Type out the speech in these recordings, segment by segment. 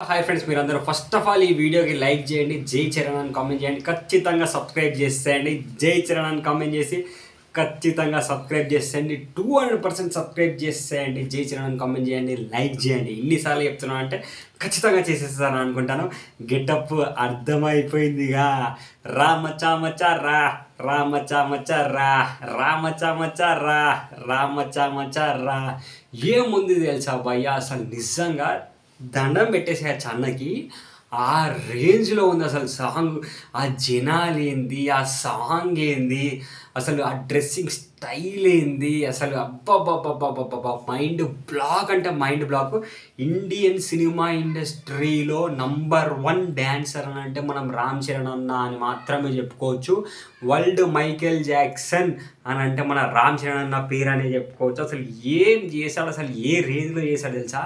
Hi friends, మీరందరూ first of all ఈ వీడియోకి లైక్ చేయండి, జై చరణ్ అని కామెంట్ చేయండి, ఖచ్చితంగా సబ్స్క్రైబ్ చేసేయండి. జై చరణ్ అని కామెంట్ చేసి ఖచ్చితంగా సబ్స్క్రైబ్ చేసేయండి. 200% సబ్స్క్రైబ్ చేసేయండి. జై చరణ్ అని కామెంట్ చేయండి, లైక్ చేయండి. ఇన్నిసార్లు చెప్తున్నాను అంటే ఖచ్చితంగా చేసేస్తాను అనుకుంటాను. గెటప్ అర్థమైపోయిందిగా. రా మచా మచా రా, రా మచా మచా రా, రా మచా మచా రా, రా మచా మచా రా. ఏముంది తెలుసా భయ్యా, అసలు నిజంగా దండం పెట్టేసేయచ్చు అన్నకి. ఆ రేంజ్లో ఉంది అసలు సాంగ్. ఆ జనాలు ఏంది, ఆ సాంగ్ ఏంది, అసలు ఆ డ్రెస్సింగ్ స్టైల్ ఏంది, అసలు అబ్బబ్బబ్బబ్బబ్బబ్బ మైండ్ బ్లాక్ అంటే మైండ్ బ్లాక్. ఇండియన్ సినిమా ఇండస్ట్రీలో #1 డ్యాన్సర్ అని అంటే మనం రామ్ చరణ్ అన్న అని మాత్రమే చెప్పుకోవచ్చు. వరల్డ్ మైకేల్ జాక్సన్ అని అంటే మన రామ్ చరణ్ అన్న పేరు అనే చెప్పుకోవచ్చు. అసలు ఏం చేశాడు, అసలు ఏ రేంజ్లో చేశాడు తెలుసా.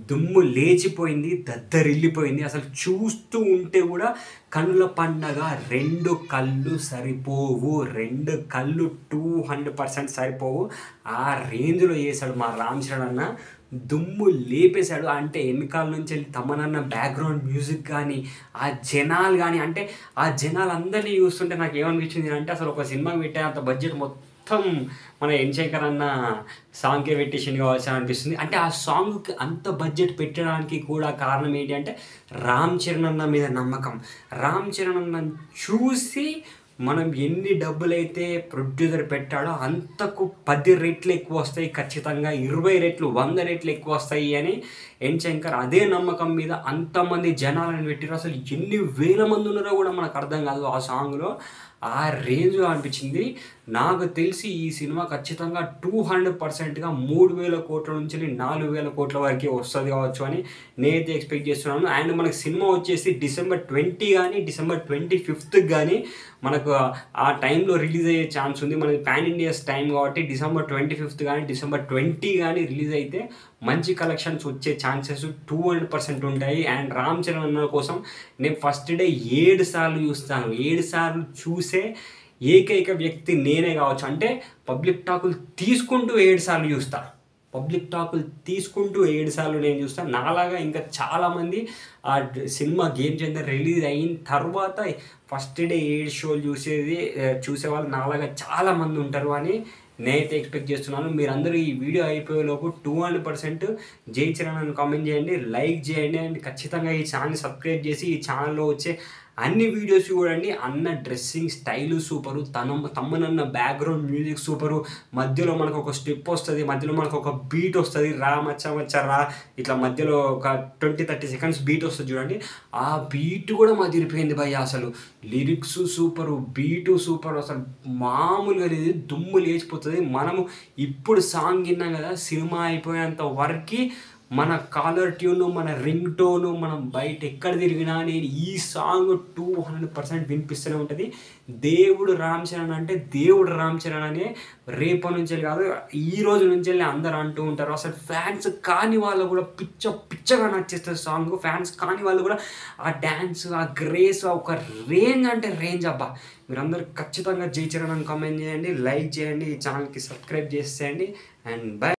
దుమ్ము లేచిపోయింది, దద్దరిల్లిపోయింది. అసలు చూస్తూ ఉంటే కూడా కళ్ళ పండగ. 2 కళ్ళు సరిపోవు, 2 కళ్ళు 200% సరిపోవు. ఆ రేంజ్లో చేశాడు మా రామ్ చరణ్ అన్న. దుమ్ము లేపేశాడు. అంటే వెనకాల నుంచి వెళ్ళి తమనన్న బ్యాక్గ్రౌండ్ మ్యూజిక్ కానీ, ఆ జనాలు కానీ, అంటే ఆ జనాలందరినీ చూస్తుంటే నాకు ఏమనిపించింది అంటే, అసలు ఒక సినిమాకి పెట్టే అంత బడ్జెట్ మొత్తం మన ఎన్ శంకర్ అన్న సాంగ్కే పెట్టేసింది కావచ్చు అని అనిపిస్తుంది. అంటే ఆ సాంగ్కి అంత బడ్జెట్ పెట్టడానికి కూడా కారణం ఏంటి అంటే రామ్ చరణ్ అన్న మీద నమ్మకం. రామ్ చరణ్ అన్న చూసి మనం ఎన్ని డబ్బులైతే ప్రొడ్యూసర్ పెట్టాడో అంతకు 10 రెట్లు ఎక్కువ వస్తాయి, ఖచ్చితంగా 20 రెట్లు 100 రెట్లు ఎక్కువ వస్తాయి అని ఎన్ శంకర్ అదే నమ్మకం మీద అంతమంది జనాలను పెట్టారు. అసలు ఎన్ని వేల మంది ఉన్నారో కూడా మనకు అర్థం కాదు ఆ సాంగ్లో. ఆ రేంజ్లో అనిపించింది. నాకు తెలిసి ఈ సినిమా ఖచ్చితంగా 200%గా 3,000 కోట్ల నుంచి 4,000 కోట్ల వరకు వస్తుంది కావచ్చు అని నేనైతే ఎక్స్పెక్ట్ చేస్తున్నాను. అండ్ మనకి సినిమా వచ్చేసి December 20 కానీ December 25th కానీ మనకు ఆ టైంలో రిలీజ్ అయ్యే ఛాన్స్ ఉంది. మనకి పాన్ ఇండియాస్ టైం కాబట్టి December 25th కానీ December 20 కానీ రిలీజ్ అయితే మంచి కలెక్షన్స్ వచ్చే ఛాన్సెస్ 200% ఉంటాయి. అండ్ రామ్ చరణ్ అన్న కోసం నేను ఫస్ట్ డే 7 సార్లు చూస్తాను. 7 సార్లు చూసే ఏకైక వ్యక్తి నేనే కావచ్చు. అంటే పబ్లిక్ టాకులు తీసుకుంటూ 7 సార్లు చూస్తా. పబ్లిక్ టాకులు తీసుకుంటూ 7 సార్లు నేను చూస్తాను. నాలాగా ఇంకా చాలామంది ఆ సినిమా గేమ్ చేంజర్ రిలీజ్ అయిన తర్వాత ఫస్ట్ డే 7 షోలు చూసేవాళ్ళు నాలాగా చాలామంది ఉంటారు అని నేనైతే ఎక్స్పెక్ట్ చేస్తున్నాను. మీరందరూ ఈ వీడియో అయిపోయేలోపు 200% జై చరణ్ అని కామెంట్ చేయండి, లైక్ చేయండి. అండ్ ఖచ్చితంగా ఈ ఛానల్ సబ్స్క్రైబ్ చేసి ఈ ఛానల్లో వచ్చే అన్ని వీడియోస్ చూడండి. అన్న డ్రెస్సింగ్ స్టైలు సూపరు, తమ్మనన్న బ్యాక్గ్రౌండ్ మ్యూజిక్ సూపరు. మధ్యలో మనకు ఒక స్టెప్ వస్తుంది, మధ్యలో మనకు ఒక బీట్ వస్తుంది, రా మచ్చా మచ్చా రా, ఇట్లా మధ్యలో ఒక 20-30 సెకండ్స్ బీట్ వస్తుంది చూడండి. ఆ బీట్ కూడా మదిరిపోయింది భయ్య. అసలు లిరిక్స్ సూపరు, బీటు సూపరు, అసలు మామూలుగా లేదు, దుమ్ము లేచిపోతుంది. మనము ఇప్పుడు సాంగ్ విన్నాం కదా, సినిమా అయిపోయేంత వరకు మన కాలర్ ట్యూను, మన రింగ్ టోను, మనం బయట ఎక్కడ తిరిగినా నేను ఈ సాంగ్ 200% వినిపిస్తూనే ఉంటుంది. దేవుడు రామ్ చరణ్ అంటే దేవుడు రామ్ చరణ్ అనే రేపటి నుంచి కాదు, ఈ రోజు నుంచి అందరూ అంటూ ఉంటారు. అసలు ఫ్యాన్స్ కాని వాళ్ళు కూడా పిచ్చగా నచ్చేస్తారు సాంగ్. ఫ్యాన్స్ కాని వాళ్ళు కూడా ఆ డ్యాన్స్, ఆ గ్రేస్, ఒక రేంజ్ అంటే రేంజ్ అబ్బా. మీరందరూ ఖచ్చితంగా జై చరణ్ అని కామెంట్ చేయండి, లైక్ చేయండి, ఈ ఛానల్కి సబ్స్క్రైబ్ చేసేయండి. And by.